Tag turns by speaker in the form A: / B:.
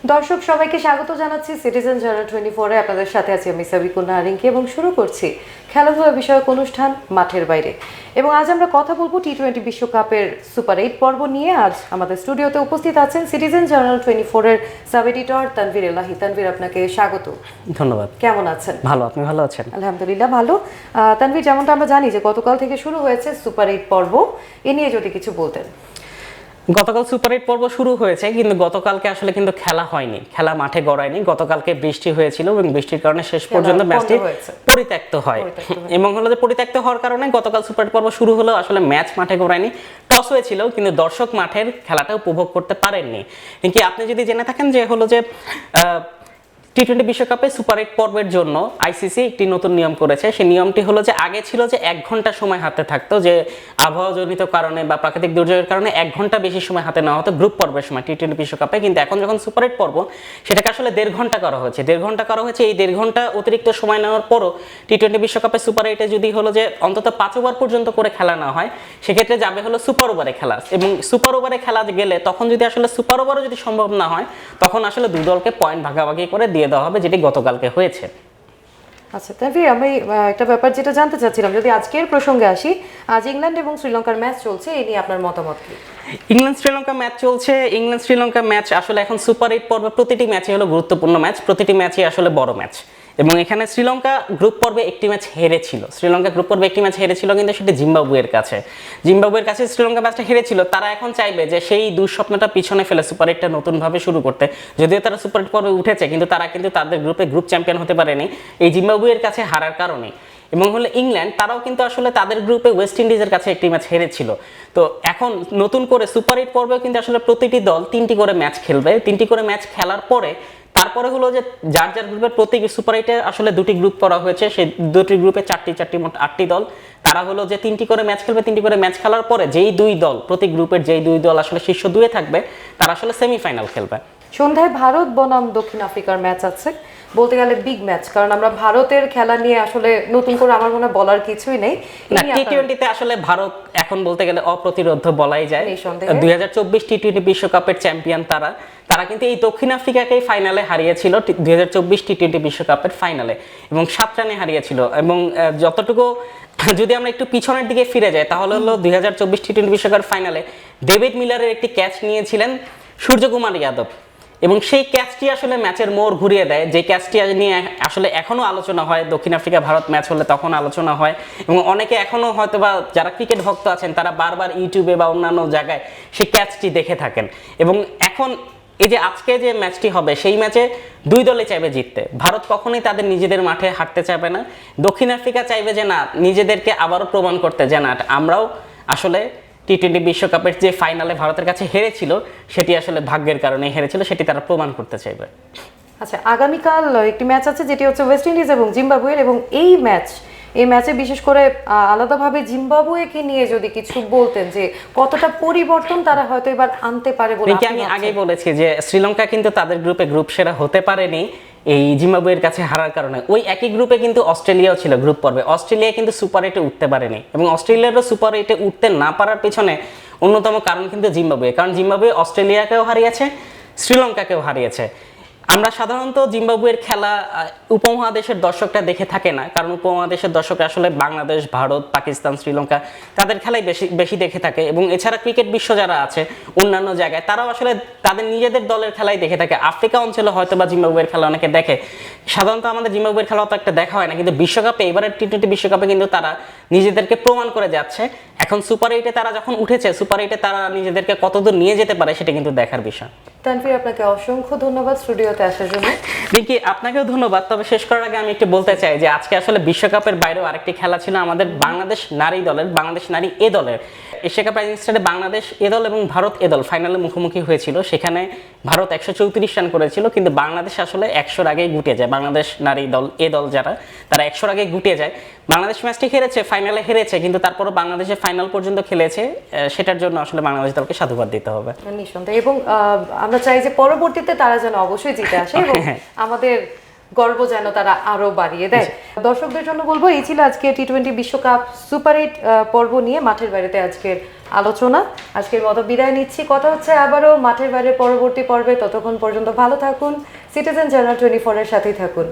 A: দর্শক সবাইকে স্বাগত জানাচ্ছি সিটিজেন জার্নাল 24 এ আপনাদের সাথে আছি আমি সাবিকুল নারিঙ্কি এবং শুরু করছি খেলাধুলা বিষয়ক অনুষ্ঠান মাঠের বাইরে। এবং আজ আমরা কথা বলবো টি-20 বিশ্বকাপের সুপার 8 পর্ব নিয়ে। আজ আমাদের স্টুডিওতে উপস্থিত আছেন সিটিজেন জার্নাল 24 এর সাব এডিটর তানভীর এলাহি। তানভীর, আপনাকে স্বাগত।
B: ধন্যবাদ।
A: কেমন আছেন?
B: ভালো, আপনি ভালো আছেন?
A: আলহামদুলিল্লাহ ভালো। তানভীর, যেমনটা আমরা জানি যে গতকাল থেকে শুরু হয়েছে সুপার 8 পর্ব, এ নিয়ে যদি কিছু বলতেন।
B: গতকাল সুপার 8 পর্ব শুরু হয়েছে, কিন্তু গতকালকে আসলে কিন্তু খেলা হয়নি, খেলা মাঠে গড়ায়নি। গতকালকে বৃষ্টি হয়েছিল এবং বৃষ্টির কারণে শেষ পর্যন্ত ম্যাচটি পরিত্যক্ত হয়। এবং হলো যে পরিত্যক্ত হওয়ার কারণে গতকাল সুপার 8 পর্ব শুরু হলেও আসলে ম্যাচ মাঠে গড়ায়নি। টস হয়েছিল কিন্তু দর্শক মাঠের খেলাটা উপভোগ করতে পারেননি। কিন্তু আপনি যদি জেনে থাকেন যে হলো যে টি-20 বিশ্বকাপে সুপার 8 পর্বের জন্য আইসিসি একটি নতুন নিয়ম করেছে। সেই নিয়মটি হলো যে আগে ছিল যে 1 ঘন্টা সময় হাতে থাকতো, যে আবহাওয়াজনিত কারণে বা প্রাকৃতিক দুর্যোগের কারণে 1 ঘন্টা বেশি সময় হাতে নেওয়া হতো গ্রুপ পর্বের সময় টি-20 বিশ্বকাপে। কিন্তু এখন যখন সুপার 8 পর্ব, সেটাকে আসলে 1.5 ঘন্টা করা হয়েছে। 1.5 ঘন্টা করা হয়েছে। এই 1.5 ঘন্টা অতিরিক্ত সময় নেওয়ার পরও টি-20 বিশ্বকাপে সুপার 8-এ যদি হলো যে অন্তত 5 ওভার পর্যন্ত করে খেলা না হয়, সেক্ষেত্রে যাবে হলো সুপার ওভারে খেলা। এবং সুপার ওভারে খেলা গেলে তখন যদি আসলে সুপার ওভারও যদি সম্ভব না হয়, তখন আসলে দুই দলকে পয়েন্ট ভাগাভাগি করে দিয়ে দেওয়া হবে, যেটি গতকালকে হয়েছে।
A: আচ্ছা তানভীর, আমি একটা ব্যাপার যেটা জানতে চাচ্ছিলাম, যদি আজকের প্রসঙ্গে আসি, আজ ইংল্যান্ড এবং শ্রীলঙ্কার ম্যাচ চলছে, এই নিয়ে আপনার মতামত কি?
B: ইংল্যান্ড শ্রীলঙ্কা ম্যাচ চলছে। ইংল্যান্ড শ্রীলঙ্কা ম্যাচ আসলে এখন সুপার 8 পর্বে প্রতিটি ম্যাচই হলো গুরুত্বপূর্ণ ম্যাচ, প্রতিটি ম্যাচই আসলে বড় ম্যাচ। এবং এখানে শ্রীলঙ্কা গ্রুপ পর্বে একটি ম্যাচ হেরেছিল। শ্রীলঙ্কা গ্রুপ পর্বে একটি ম্যাচ হেরেছিল, কিন্তু সেটি জিম্বাবুয়ের কাছে। জিম্বাবুয়ের কাছে শ্রীলঙ্কা ম্যাচটা হেরেছিল। তারা এখন চাইবে যে সেই দুঃস্বপ্নটা পিছনে ফেলে সুপার 8টা নতুনভাবে শুরু করতে। যদিও তারা সুপার 8 পর্বে উঠেছে, কিন্তু তারা কিন্তু তাদের গ্রুপ চ্যাম্পিয়ন হতে পারেনি এই জিম্বাবুয়ের কাছে হারার কারণে। এবং হলো ইংল্যান্ড, তারাও কিন্তু আসলে তাদের গ্রুপে ওয়েস্ট ইন্ডিজের কাছে একটি ম্যাচ হেরেছিল। তো এখন নতুন করে সুপার 8 পর্বে কিন্তু আসলে প্রতিটি দল 3টি করে ম্যাচ খেলবে। 3টি করে ম্যাচ খেলার পরে তারপরে হলো যে যার যার গ্রুপের প্রতি সুপার 8-এ আসলে 2টি গ্রুপ করা হয়েছে। সেই 2টি গ্রুপে 4টি মোট 8টি দল। তারা হলো যে 3টি করে ম্যাচ খেলবে। 3টি করে ম্যাচ খেলার পরে যেই দুই দল, প্রতি গ্রুপের যেই দুই দল আসলে শীর্ষ 2-এ থাকবে, তারা আসলে সেমিফাইনাল খেলবে।
A: সন্ধ্যায় ভারত বনাম দক্ষিণ আফ্রিকার ম্যাচ আছে, বলতে গেলে বিগ ম্যাচ, কারণ আমরা ভারতের খেলা নিয়ে আসলে নতুন করে আমার মনে বলার কিছুই নেই।
B: না, টি-20-তে আসলে ভারত এখন বলতে গেলে অপ্রতিরোধ্য বলাই যায়। 2024 টি-20 বিশ্বকাপের চ্যাম্পিয়ন তারা কিন্তু এই দক্ষিণ আফ্রিকাকেই ফাইনালে হারিয়েছিল 2024 টি-20 বিশ্বকাপের ফাইনালে, এবং 7 রানে হারিয়েছিল। এবং যতটুকু যদি আমরা একটু পিছনের দিকে ফিরে যাই, তাহলে হলো 2024 টি-20 বিশ্বকাপের ফাইনালে ডেভিড মিলারের একটি ক্যাচ নিয়েছিলেন সূর্যকুমার যাদব, এবং সেই ক্যাচটি আসলে ম্যাচের মোড় ঘুরিয়ে দেয়। যে ক্যাচটি নিয়ে আসলে এখনো আলোচনা হয়, দক্ষিণ আফ্রিকা ভারত ম্যাচ হলে তখন আলোচনা হয়, এবং অনেকে এখনো হয়তো বা যারা ক্রিকেট ভক্ত আছেন তারা বারবার ইউটিউবে বা অন্যান্য জায়গায় সেই ক্যাচটি দেখে থাকেন। এবং এখন এই যে আজকে যে ম্যাচটি হবে, সেই ম্যাচে দুই দলে চাইবে জিততে। ভারত কখনোই তাদের নিজেদের মাঠে হারতে চাইবে না। দক্ষিণ আফ্রিকা চাইবে যে না, নিজেদেরকে আবারও প্রমাণ করতে, যে না আমরাও আসলে টি-20 বিশ্বকাপের যে ফাইনালে ভারতের কাছে হেরেছিল, সেটি আসলে ভাগ্যের কারণে হেরেছিল, সেটি তারা প্রমাণ করতে চাইবে।
A: আচ্ছা, আগামীকাল একটি ম্যাচ আছে যেটি হচ্ছে ওয়েস্ট ইন্ডিজ এবং জিম্বাবুয়ের, এবং এই ম্যাচে বিশেষ করে আলাদাভাবে জিম্বাবুয়েকে নিয়ে যদি কিছু বলতেন, যে কতটা পরিবর্তন তারা হয়তো এবার আনতে পারে বলে।
B: আমি আগেই বলেছি যে শ্রীলঙ্কা কিন্তু তাদের গ্রুপে গ্রুপ সেরা হতে পারেনি এই জিম্বাবুয়ের কাছে হারার কারণে। ওই একই গ্রুপে কিন্তু অস্ট্রেলিয়াও ছিল গ্রুপ পর্বে। অস্ট্রেলিয়া কিন্তু সুপার 8-এ উঠতে পারেনি, এবং অস্ট্রেলিয়ারও সুপার 8-এ উঠতে না পারার পেছনে অন্যতম কারণ কিন্তু জিম্বাবুয়ে। কারণ জিম্বাবুয়ে অস্ট্রেলিয়াকেও হারিয়েছে, শ্রীলঙ্কাকেও হারিয়েছে। আমরা সাধারণত জিম্বাবুয়ের খেলা উপমহাদেশের দর্শকরা দেখে থাকে না, কারণ উপমহাদেশের দর্শকরা আসলে বাংলাদেশ, ভারত, পাকিস্তান, শ্রীলঙ্কা তাদের খেলাই বেশি দেখে থাকে। এবং এছাড়া ক্রিকেট বিশ্ব যারা আছে অন্যান্য জায়গায়, তারাও আসলে তাদের নিজেদের দলের খেলাই দেখে থাকে। আফ্রিকা অঞ্চলে হয়তো বা জিম্বাবুয়ের খেলা অনেকে দেখে, সাধারণত আমাদের জিম্বাবুয়ের খেলা তো একটা দেখা হয় না। কিন্তু বিশ্বকাপে, এবারের টি-20 বিশ্বকাপে কিন্তু তারা নিজেদেরকে প্রমাণ করে যাচ্ছে। এখন সুপার 8-এ তারা যখন উঠেছে, সুপার 8-এ তারা নিজেদেরকে কতদূর নিয়ে যেতে পারে, সেটা কিন্তু দেখার বিষয়।
A: তানভীর, আপনাকে অসংখ্য ধন্যবাদ স্টুডিওতে আসার জন্য।
B: রিঙ্কি, আপনাকেও ধন্যবাদ। তবে শেষ করার আগে আমি একটু বলতে চাই যে আজকে আসলে বিশ্বকাপের বাইরেও আরেকটি খেলা ছিল আমাদের বাংলাদেশ নারী দলের, বাংলাদেশ নারী এ দলের। এশিয়া কাপ রাইজিং স্টারে বাংলাদেশ এ দল এবং ভারত এ দল ফাইনালে মুখোমুখি হয়েছিল। সেখানে ভারত 134 রান করেছিল, কিন্তু বাংলাদেশ আসলে 100-র আগেই গুটিয়ে যায়। বাংলাদেশ নারী দল এ দল যারা, তারা 100-র আগেই গুটিয়ে যায়। বাংলাদেশ ম্যাচটি হেরেছে, ফাইনালে হেরেছে, কিন্তু তারপরও বাংলাদেশে ফাইনাল পর্যন্ত খেলেছে। সেটার জন্য আসলে বাংলাদেশ দলকে সাধুবাদ দিতে হবে
A: নিঃসন্দেহে। এবং আমরা চাই যে পরবর্তীতে তারা যেন অবশ্যই জিতে আসে এবং আমাদের গর্ব যেন তারা আরো বাড়িয়ে দেয়। দর্শকদের জন্য বলবো এই ছিল আজকে T20 বিশ্বকাপ সুপার 8 পর্ব নিয়ে মাঠের বাইরেতে আজকের আলোচনা। আজকের মতো বিদায় নিচ্ছি, কথা হচ্ছে আবারও মাঠের বাইরে পরবর্তী পর্বে। ততক্ষণ পর্যন্ত ভালো থাকুন, সিটিজেন জার্নাল 24 এর সাথেই থাকুন।